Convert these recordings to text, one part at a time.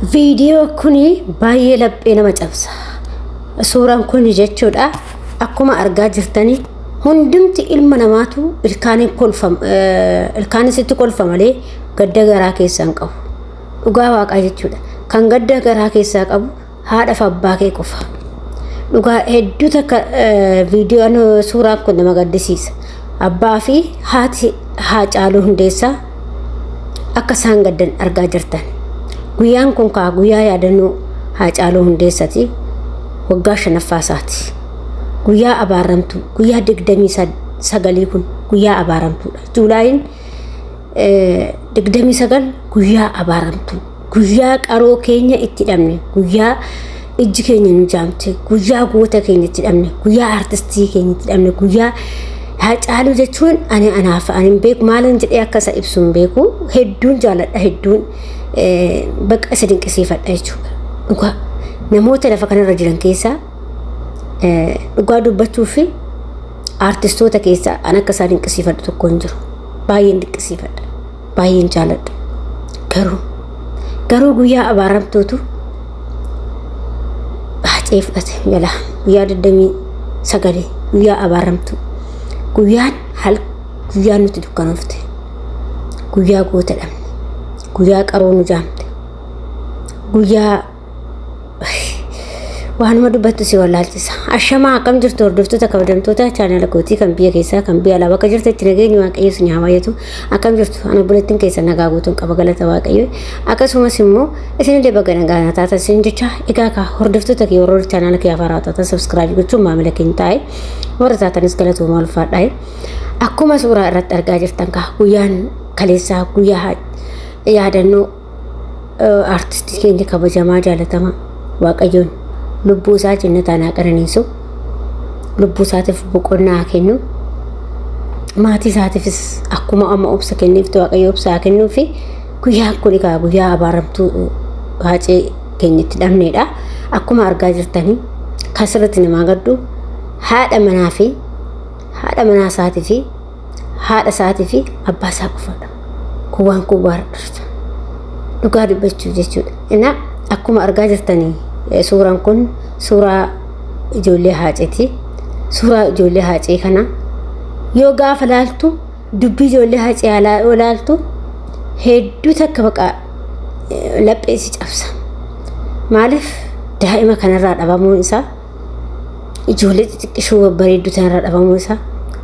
Video kuni baay'ee laphee nama cabsa. Suuraan kun jechuudha akkuma argaa jirtanii hundumti ilma namaatu ilkaanisitti kolfa malee gadda garaa keessaan qabu. Dhugaa waaqaa jechuudha. Kan gadda garaa keessaa qabu haadha fi abbaa kee qofa. Dhugaa hedduu takka viidiyoon suuraan kun nama gaddisiisa. Abbaa fi haati Haacaaluu Hundeessaa akka isaan gaddan argaa jirtan. Guyyaan kun guyyaa yaadannoo Haacaaluu Hundeessaati. Waggaa 5ffaati. Guyyaa abaaramtu, guyyaa 29 kun guyyaa abaaramtuudha. Juulaayin 29 guyyaa abaaramtu. Guyyaa qaroo keenya itti dhabne, guyyaa ijji keenya nu jaamte, guyyaa goota keenya itti dhabne, guyyaa artistii keenya itti dhabne, guyyaa Haacaaluu jechuun ani beeku maalan jedhee akka isa ibsu hin beeku. Hedduun jaaladha, hedduun bakka isa dinqisiifadha jechuudha. Dhugaa namoota lafa kanarra jiran keessaa dhugaa dubbachuu fi artistoota keessaa an akka isaa dinqisiifadhu tokko hin jiru. Baay'een dinqisiifadha, baay'een jaaladha. Garuu guyyaa abaaramtuutu baacee fudhate jala guyyaa 29 guyyaa abaaramtu. Guyyaan nuti dukkanoofte, guyyaa goota dhabne, guyyaa qaroo nu jaamte, guyyaa waanuma dubbattu si wallaalchisa. Ashamaa akkam jirtu hordoftoota kabajamtoota chaanala kootii kan biyya keessaa kan biyya alaa bakka jirtatti nageenya waaqayyo si hawaayatu. Akkam jirtu ana bulettiin keessa nagaa guutuun qaba galata waaqayyo. Akkasumas immoo isinillee bakka nagaa taata isin jecha egaa ka hordoftoota kee warra chaanala kee afaaraa taata subscribe gochuun maamila keenya ta'e warra taatanis galatoomaa ulfaadhaa. Akkuma suuraa irratti argaa jirtan ka guyyaan kaleessaa guyyaa yaadannoo artistii keenya kabajamaa jaalatamaa waaqayyoon lubbuu isaa jannataan haa qananiisu, lubbuu isaatiif boqonnaa kennu, maatii isaatiifis akkuma amma obsa kenneeftu waaqayyo obsa haa kennuu fi guyyaan kun egaa guyyaa abaaramtuu haacee keenyatti dhabneedha. Akkuma argaa jirtanii kasirratti namaa gaddu haadha manaa isaatii fi haadha isaatii fi abbaa isaa qofaadha. Kuwaan kuwwaara dhufta. Dhugaa dubbachuu jechuudha. Innaa akkuma argaa jirtanii suuraan kun suuraa ijoollee haaceeti. Suuraa ijoollee haacee kana yoo gaafa laaltu dubbii ijoollee haacee laaltu hedduu takka baqa laphee si cabsa. Maaliif daa'ima kanarraa dhabamuun isaa, ijoollee xixiqqishuu bareedduu tanarraa dhabamuun isaa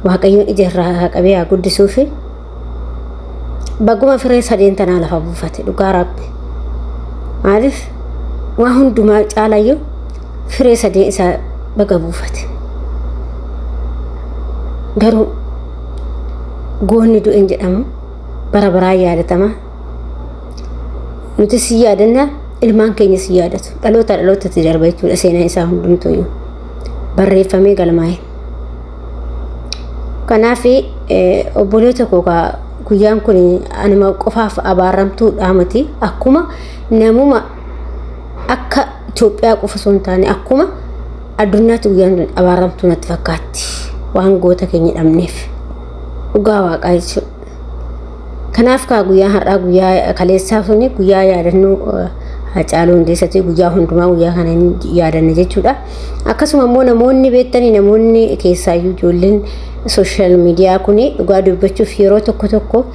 waaqayyoon ija irraa qabee haa guddisuu fi baguma firee sadeen tanaa lafa buufate. Dhugaa rabbi maaliif waa hundumaa caalayyuu firee sadeen isaa baga buufate. Garuu goonni du'een jedhamu bara baraan yaadatama. Nuti si yaadanna, ilmaan keenya si yaadatu. Dhalootatti darba jechuudha seenaan isaa hundumtuuyyuu barreeffamee galmaa'e. Kanaaf obboloota koo guyyaan kun anuma qofaaf abaaramtuudha miti. Akkuma namuma akka Itoophiyaa qofa osoo hin taane akkuma addunyaatti guyyaan abaaramtuu natti fakkaatti waan goota keenya dhabneef. Dhugaa waaqaa jechuudha. Kanaaf guyyaan har'aa guyyaa kaleessaa suni guyyaa yaadannoo Haacaaluu Hundeessaati. Guyyaa hundumaa guyyaa kana yaadanna jechuudha. Akkasuma immoo namoonni beektanii namoonni keessaayyuu ijoolleen social media kuni dhugaa dubbachuuf yeroo tokko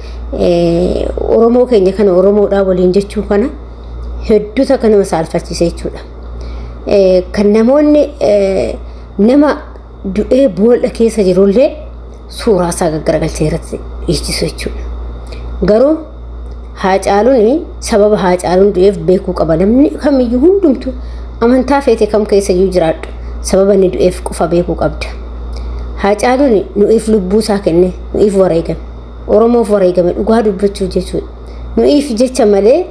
Oromoo keenya kana Oromoodhaa waliin jechuu kana hedduu takka nama saalfachiise jechuudha. Kan namoonni nama du'ee boolla keessa jirullee suuraa isaa gaggaragalchee irratti dhiichisu jechuudha. Garuu Haacaaluun sababa Haacaaluun du'eef beekuu qaba. Namni kamiyyuu hundumtu amantaa feete kam keessayyuu jiraadhu sababa inni du'eef qofa beekuu qabda. Haacaaluun nu'iif lubbuu isaa kenne, nu'iif wareegame, Oromoof wareegame dhugaa dubbachuu jechuudha. Nu'iif jecha malee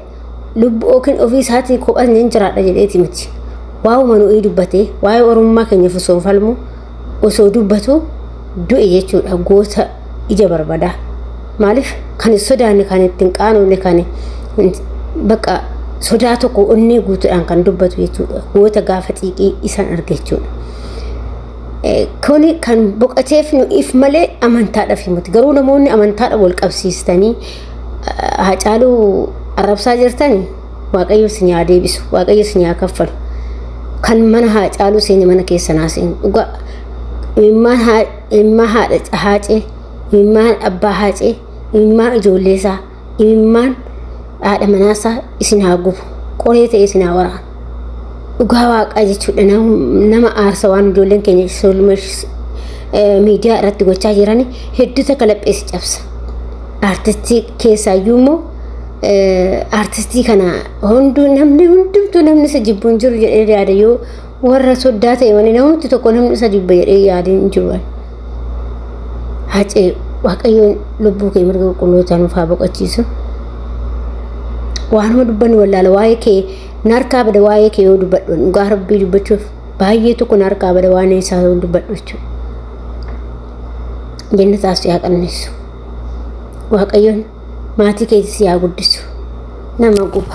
lubbuu yookiin ofii isaatii kophaan hin jiraadha jedheeti miti. Waa'uma nu'ii dubbatee waa'ee Oromummaa keenyaaf osoo falmu osoo dubbatu du'e jechuudha. Goota ija barbadaa. Maaliif kan sodaanne kan ittiin qaanoonne kan bakka sodaa tokko onnee guutuudhaan kan dubbatu jechuudha. Goota gaafa xiiqii isaan arge jechuudha. Kuni kan boqoteef nu'iif malee amantaadhaaf himati. Garuu namoonni amantaadha wal qabsiistanii Haacaaluu arrabsaa jirtanii waaqayyo sinyaa deebisu waaqayyo sinyaa kaffalu kan mana haa caalu seeni mana keessa naasin dhugaa imma haadha haacee immaan abbaa haacee immaan ijoollee isaa immaan haadha manaasaa isin haa gubu qoree ta'e isin haa waraanu dhugaa waaqaa jechuudha nama aarsa waan ijoolleen keenya miidiyaa irratti gochaa jirani hedduu takka lapheessi cabsa artistii keessaayyuu immoo artistii kana hundumtuu namni isa jibbuun jiru jedhee yaada yoo warra soddaa ta'e wani namni tokko namni isa jibba jedhee yaadeen jiru haacee waaqayyoon lubbuu kee mirga qulqullootaa nuuf haa boqochiisu waanuma dubbanni wallaala waa'ee kee narkaa bada waa'ee kee yoo dubbadhu dhugaa rabbii dubbachuuf baay'ee tokko narkaa bada waan isaa yoo dubbadhu jechuudha jannataas yaa qanneessu waaqayyoon maatii keetis yaa guddisu nama guba